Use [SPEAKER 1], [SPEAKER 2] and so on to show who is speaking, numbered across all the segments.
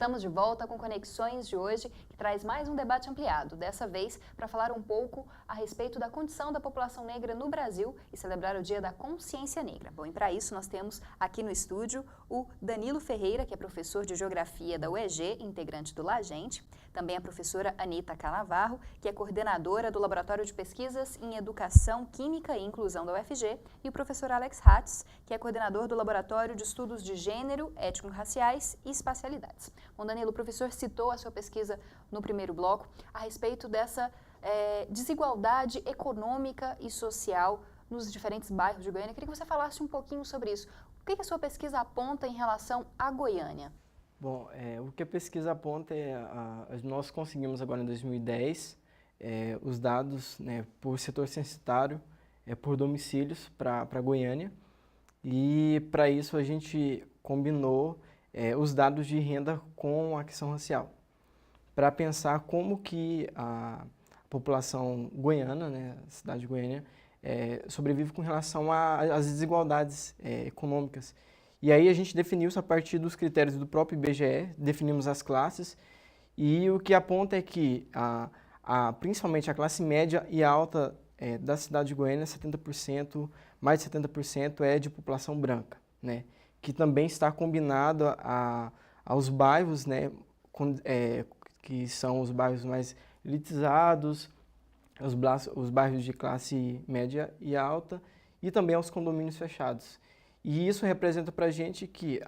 [SPEAKER 1] Estamos de volta com Conexões de hoje, que traz mais um debate ampliado, dessa vez para falar um pouco a respeito da condição da população negra no Brasil e celebrar o Dia da Consciência Negra. Bom, e para isso nós temos aqui no estúdio o Danilo Ferreira, que é professor de Geografia da UEG, integrante do LAGENT, também a professora Anita Canavarro, que é coordenadora do Laboratório de Pesquisas em Educação, Química e Inclusão da UFG, e o professor Alex Hatz, que é coordenador do Laboratório de Estudos de Gênero, Étnico-Raciais e Espacialidades. Bom, Danilo, o professor citou a sua pesquisa no primeiro bloco a respeito dessa desigualdade econômica e social nos diferentes bairros de Goiânia. Eu queria que você falasse um pouquinho sobre isso. O que a sua pesquisa aponta em relação a Goiânia?
[SPEAKER 2] Bom, o que a pesquisa aponta nós conseguimos agora em 2010 os dados, né, por setor censitário, por domicílios para Goiânia, e para isso a gente combinou os dados de renda com a questão racial, para pensar como que a população goiana, né, a cidade de Goiânia, sobrevive com relação às desigualdades econômicas. E aí a gente definiu isso a partir dos critérios do próprio IBGE, definimos as classes, e o que aponta é que principalmente a classe média e alta da cidade de Goiânia, 70%, mais de 70% é de população branca, né? Que também está combinado aos bairros, né, que são os bairros mais elitizados, os bairros de classe média e alta, e também aos condomínios fechados. E isso representa para a gente que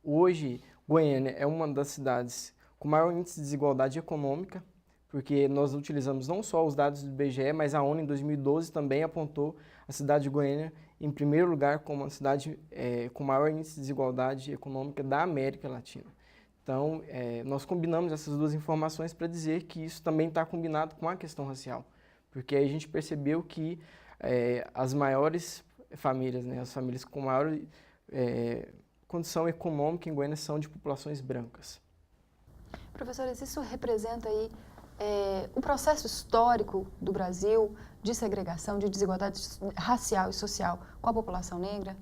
[SPEAKER 2] hoje Goiânia é uma das cidades com maior índice de desigualdade econômica, porque nós utilizamos não só os dados do IBGE, mas a ONU em 2012 também apontou a cidade de Goiânia em primeiro lugar como a cidade com maior índice de desigualdade econômica da América Latina. Então, nós combinamos essas duas informações para dizer que isso também está combinado com a questão racial, porque aí a gente percebeu que as maiores famílias, né, as famílias com maior condição econômica em Goiânia são de populações brancas.
[SPEAKER 1] Professores, isso representa aí o processo histórico do Brasil de segregação, de desigualdade racial e social com a população negra?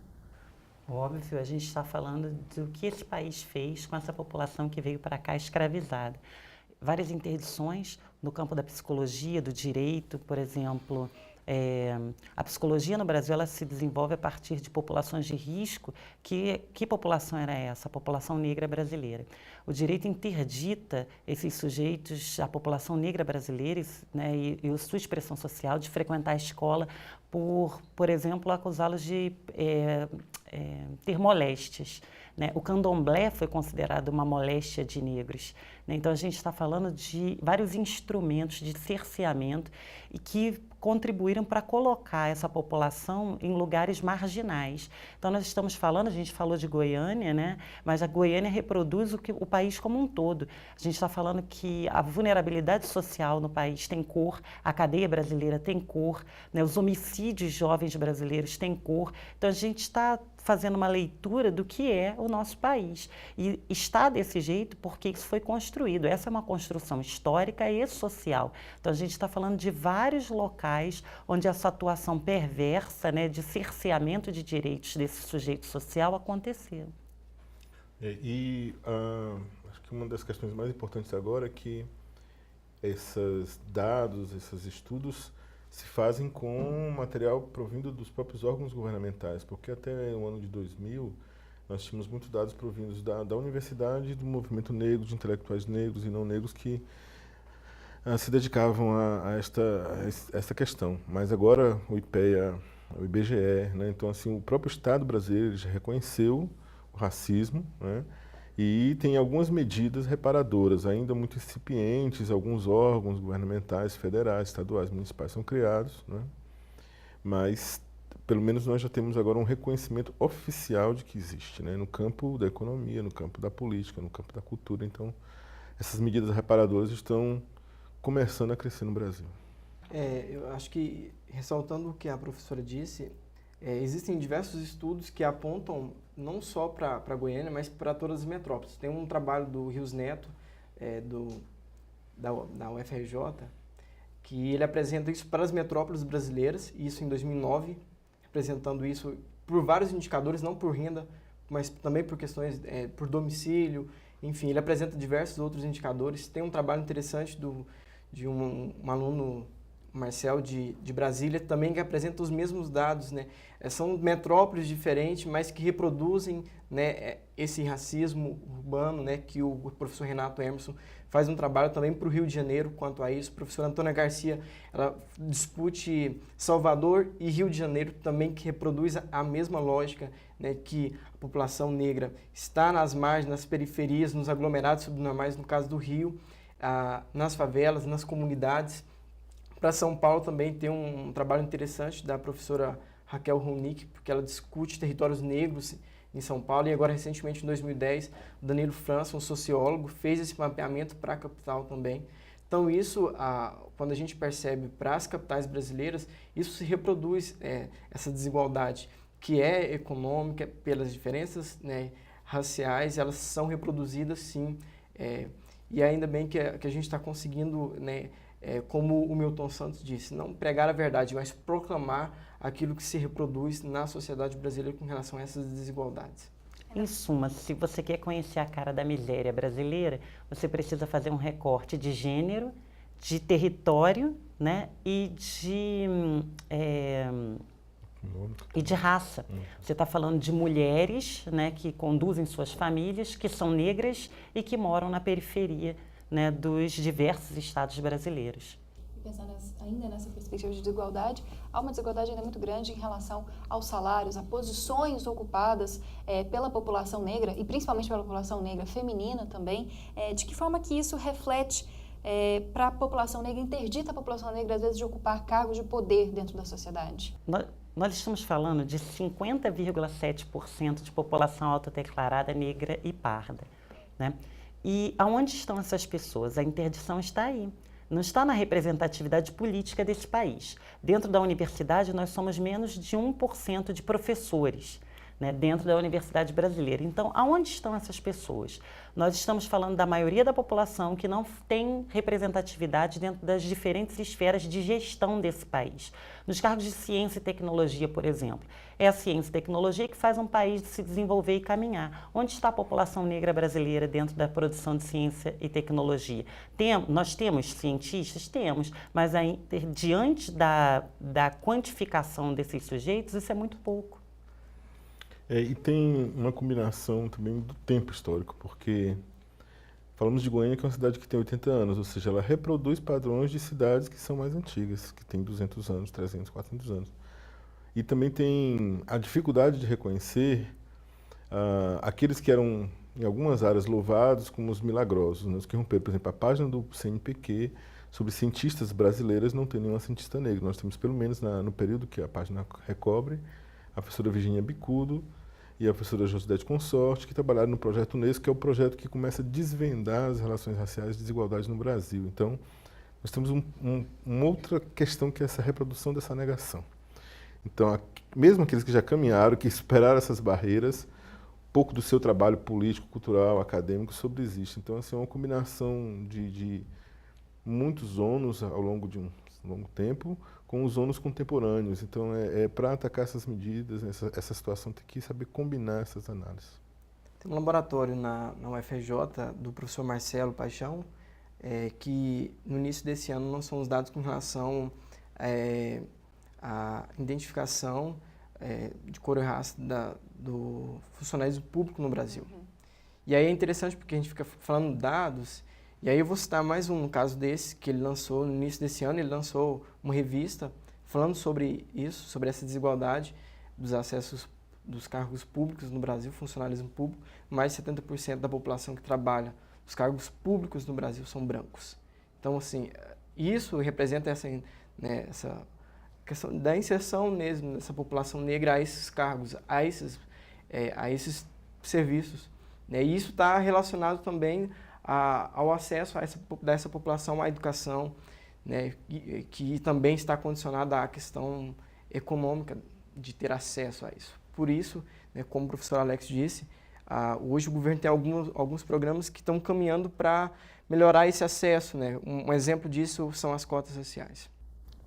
[SPEAKER 3] Óbvio, a gente está falando do que esse país fez com essa população que veio para cá escravizada. Várias interdições no campo da psicologia, do direito, por exemplo. A psicologia no Brasil ela se desenvolve a partir de populações de risco. Que população era essa? A população negra brasileira. O direito interdita esses sujeitos, a população negra brasileira, né, e a sua expressão social, de frequentar a escola por exemplo, acusá-los de ter moléstias. Né? O candomblé foi considerado uma moléstia de negros. Né? Então, a gente está falando de vários instrumentos de cerceamento e que contribuíram para colocar essa população em lugares marginais. Então, nós estamos falando, a gente falou de Goiânia, né? Mas a Goiânia reproduz o país como um todo. A gente está falando que a vulnerabilidade social no país tem cor, a cadeia brasileira tem cor, né? Os homicídios jovens brasileiros têm cor. Então, a gente está fazendo uma leitura do que é o nosso país. E está desse jeito porque isso foi construído. Essa é uma construção histórica e social. Então, a gente está falando de vários locais onde essa atuação perversa, né, de cerceamento de direitos desse sujeito social aconteceu.
[SPEAKER 4] Acho que uma das questões mais importantes agora é que esses dados, esses estudos se fazem com material provindo dos próprios órgãos governamentais, porque até o ano de 2000 nós tínhamos muitos dados provindos da universidade, do movimento negro, de intelectuais negros e não negros que se dedicavam a esta questão. Mas agora o IPEA, o IBGE, né, então assim, o próprio Estado brasileiro já reconheceu o racismo, né, e tem algumas medidas reparadoras, ainda muito incipientes, alguns órgãos governamentais, federais, estaduais, municipais são criados, né? Mas pelo menos nós já temos agora um reconhecimento oficial de que existe, né? No campo da economia, no campo da política, no campo da cultura. Então, essas medidas reparadoras estão começando a crescer no Brasil.
[SPEAKER 2] Eu acho que, ressaltando o que a professora disse, existem diversos estudos que apontam não só para Goiânia, mas para todas as metrópoles. Tem um trabalho do Rios Neto, da UFRJ, que ele apresenta isso para as metrópoles brasileiras, isso em 2009, apresentando isso por vários indicadores, não por renda, mas também por questões por domicílio, Enfim, ele apresenta diversos outros indicadores. Tem um trabalho interessante de um aluno, Marcel, de Brasília, também que apresenta os mesmos dados, né? São metrópoles diferentes, mas que reproduzem, né, esse racismo urbano, né, que o professor Renato Emerson faz um trabalho também para o Rio de Janeiro quanto a isso. A professora Antônia Garcia, ela discute Salvador e Rio de Janeiro também, que reproduz a mesma lógica, né, que a população negra está nas margens, nas periferias, nos aglomerados subnormais, no caso do Rio, nas favelas, nas comunidades. Para São Paulo também tem um trabalho interessante da professora Raquel Ronick, porque ela discute territórios negros em São Paulo, e agora recentemente em 2010, o Danilo França, um sociólogo, fez esse mapeamento para a capital também. Então isso, quando a gente percebe para as capitais brasileiras, isso se reproduz, essa desigualdade, que é econômica, pelas diferenças, né, raciais, elas são reproduzidas sim, e ainda bem que a gente está conseguindo, né, como o Milton Santos disse, não pregar a verdade, mas proclamar aquilo que se reproduz na sociedade brasileira com relação a essas desigualdades.
[SPEAKER 3] Em suma, se você quer conhecer a cara da miséria brasileira, você precisa fazer um recorte de gênero, de território, né, e de raça. Você está falando de mulheres, né, que conduzem suas famílias, que são negras e que moram na periferia, né, dos diversos estados brasileiros.
[SPEAKER 1] Pensando ainda nessa perspectiva de desigualdade, há uma desigualdade ainda muito grande em relação aos salários, a posições ocupadas pela população negra, e principalmente pela população negra feminina também. De que forma que isso reflete para a população negra, interdita a população negra, às vezes, de ocupar cargos de poder dentro da sociedade?
[SPEAKER 3] Nós estamos falando de 50,7% de população autodeclarada negra e parda, né? E aonde estão essas pessoas? A interdição está aí. Não está na representatividade política desse país. Dentro da universidade, nós somos menos de 1% de professores, né, dentro da universidade brasileira. Então, aonde estão essas pessoas? Nós estamos falando da maioria da população que não tem representatividade dentro das diferentes esferas de gestão desse país. Nos cargos de ciência e tecnologia, por exemplo. É a ciência e tecnologia que faz um país se desenvolver e caminhar. Onde está a população negra brasileira dentro da produção de ciência e tecnologia? Nós temos cientistas? Temos, mas diante da quantificação desses sujeitos, isso é muito pouco.
[SPEAKER 4] E tem uma combinação também do tempo histórico, porque falamos de Goiânia, que é uma cidade que tem 80 anos, ou seja, ela reproduz padrões de cidades que são mais antigas, que têm 200 anos, 300, 400 anos. E também tem a dificuldade de reconhecer aqueles que eram, em algumas áreas, louvados como os milagrosos, né? Os que romperam, por exemplo, a página do CNPq sobre cientistas brasileiras não tem nenhuma cientista negra. Nós temos, pelo menos no período que a página recobre, a professora Virginia Bicudo e a professora Josidete Consorte, que trabalharam no projeto Unesco, que é o projeto que começa a desvendar as relações raciais e desigualdades no Brasil. Então, nós temos uma outra questão, que é essa reprodução dessa negação. Então, mesmo aqueles que já caminharam, que superaram essas barreiras, pouco do seu trabalho político, cultural, acadêmico subsiste. Então, assim, é uma combinação de muitos ônus ao longo de um longo tempo, com os ônus contemporâneos. Então, para atacar essas medidas, essa situação, tem que saber combinar essas análises.
[SPEAKER 2] Tem um laboratório na UFRJ, do professor Marcelo Paixão, que no início desse ano lançou uns dados com relação à identificação de cor e raça do funcionário público no Brasil. Uhum. E aí é interessante porque a gente fica falando dados, e aí eu vou citar mais um caso desse, que ele lançou no início desse ano. Ele lançou uma revista falando sobre isso, sobre essa desigualdade dos acessos dos cargos públicos no Brasil, funcionalismo público. Mais de 70% da população que trabalha nos cargos públicos no Brasil são brancos. Então, assim, isso representa essa questão da inserção mesmo dessa população negra a esses cargos, a esses serviços, né? E isso está relacionado também ao acesso dessa população à educação, né, que também está condicionada à questão econômica de ter acesso a isso. Por isso, né, como o professor Alex disse, hoje o governo tem alguns programas que estão caminhando para melhorar esse acesso, né? Um exemplo disso são as cotas raciais.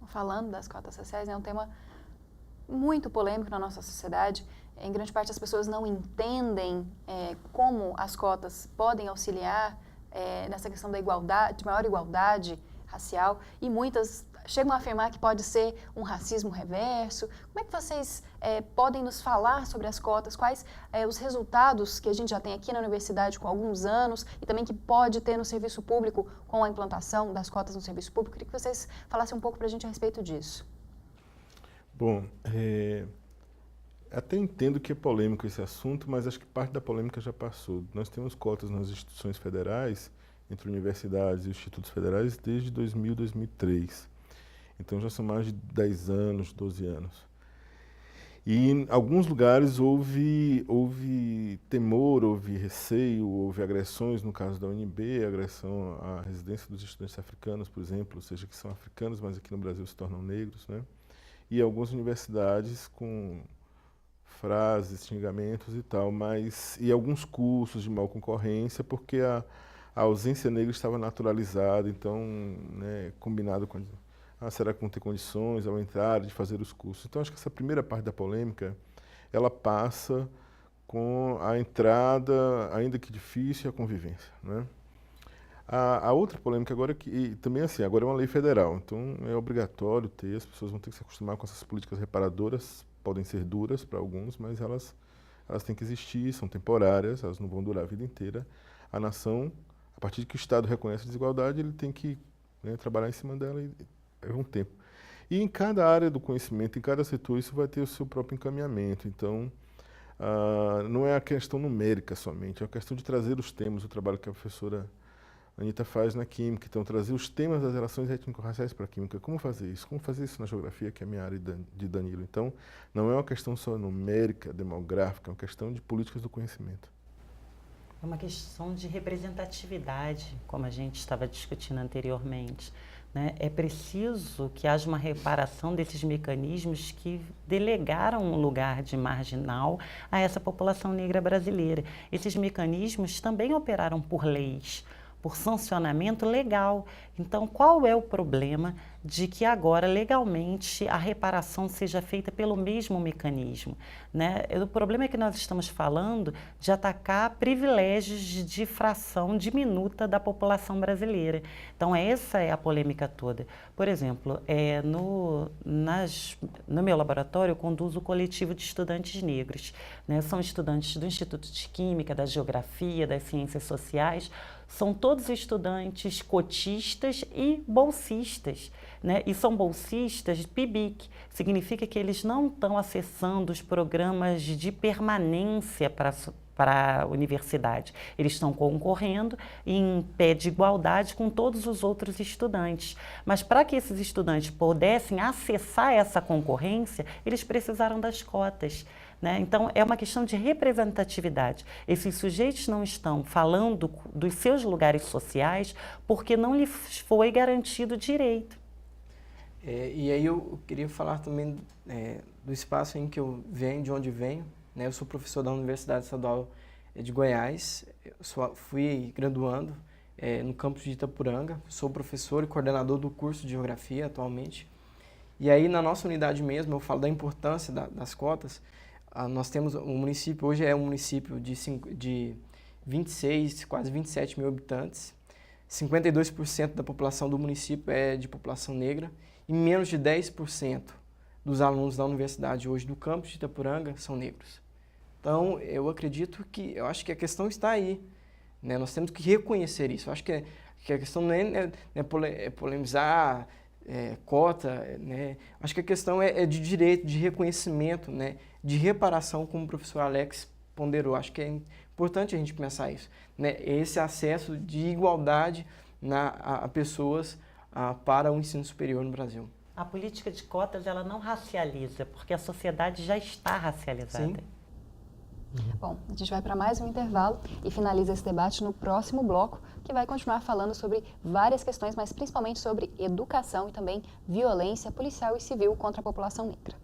[SPEAKER 1] Falando das cotas raciais, é um tema muito polêmico na nossa sociedade. em grande parte as pessoas não entendem como as cotas podem auxiliar nessa questão da igualdade, de maior igualdade racial, e muitas chegam a afirmar que pode ser um racismo reverso. Como é que vocês podem nos falar sobre as cotas? Quais os resultados que a gente já tem aqui na universidade com alguns anos e também que pode ter no serviço público com a implantação das cotas no serviço público? Queria que vocês falassem um pouco para a gente a respeito disso.
[SPEAKER 4] Bom, até entendo que é polêmico esse assunto, mas acho que parte da polêmica já passou. Nós temos cotas nas instituições federais, entre universidades e institutos federais, desde 2000, 2003. Então já são mais de 10 anos, 12 anos. E em alguns lugares houve temor, houve receio, houve agressões, no caso da UNB, agressão à residência dos estudantes africanos, por exemplo, ou seja, que são africanos, mas aqui no Brasil se tornam negros, né? E algumas universidades com frases, xingamentos e tal, e alguns cursos de mal concorrência, porque a ausência negra estava naturalizada, então, né, combinado com será que vão ter condições ao entrar de fazer os cursos? Então, acho que essa primeira parte da polêmica, ela passa com a entrada, ainda que difícil, a convivência, né? A outra polêmica agora, e também assim, agora é uma lei federal, então é obrigatório ter, as pessoas vão ter que se acostumar com essas políticas reparadoras, podem ser duras para alguns, mas elas têm que existir, são temporárias, elas não vão durar a vida inteira. A nação, a partir de que o Estado reconhece a desigualdade, ele tem que, né, trabalhar em cima dela e leva um tempo. E em cada área do conhecimento, em cada setor, isso vai ter o seu próprio encaminhamento. Então, não é a questão numérica somente, é a questão de trazer os temas, o trabalho que a professora Anita faz na Química. Então, trazer os temas das relações étnico-raciais para a Química. Como fazer isso? Como fazer isso na Geografia, que é a minha área de Danilo. Então, não é uma questão só numérica, demográfica, é uma questão de políticas do conhecimento.
[SPEAKER 3] É uma questão de representatividade, como a gente estava discutindo anteriormente, né? É preciso que haja uma reparação desses mecanismos que delegaram um lugar de marginal a essa população negra brasileira. Esses mecanismos também operaram por leis, por sancionamento legal. Então, qual é o problema de que agora, legalmente, a reparação seja feita pelo mesmo mecanismo, né? O problema é que nós estamos falando de atacar privilégios de fração diminuta da população brasileira. Então, essa é a polêmica toda. Por exemplo, no meu laboratório, eu conduzo o coletivo de estudantes negros, né? São estudantes do Instituto de Química, da Geografia, das Ciências Sociais. São todos estudantes cotistas e bolsistas, né? E são bolsistas PIBIC, significa que eles não estão acessando os programas de permanência para a universidade. Eles estão concorrendo em pé de igualdade com todos os outros estudantes. Mas para que esses estudantes pudessem acessar essa concorrência, eles precisaram das cotas, né? Então, é uma questão de representatividade. Esses sujeitos não estão falando dos seus lugares sociais porque não lhes foi garantido direito.
[SPEAKER 2] E aí eu queria falar também do espaço em que eu venho, de onde venho, né? Eu sou professor da Universidade Estadual de Goiás, fui graduando no campus de Itapuranga, sou professor e coordenador do curso de Geografia atualmente. E aí, na nossa unidade mesmo, eu falo da importância das cotas. Nós temos, o município hoje é um município de 26, quase 27 mil habitantes. 52% da população do município é de população negra e menos de 10% dos alunos da universidade hoje do campus de Itapuranga são negros. Então, eu acho que a questão está aí, né? Nós temos que reconhecer isso. Eu acho que a questão não é polemizar cota, né? Acho que a questão é de direito, de reconhecimento, né? De reparação, como o professor Alex ponderou. Acho que é importante a gente pensar isso, né? Esse acesso de igualdade a pessoas para o ensino superior no Brasil.
[SPEAKER 3] A política de cotas, ela não racializa, porque a sociedade já está racializada.
[SPEAKER 2] Sim.
[SPEAKER 1] Bom, a gente vai para mais um intervalo e finaliza esse debate no próximo bloco, que vai continuar falando sobre várias questões, mas principalmente sobre educação e também violência policial e civil contra a população negra.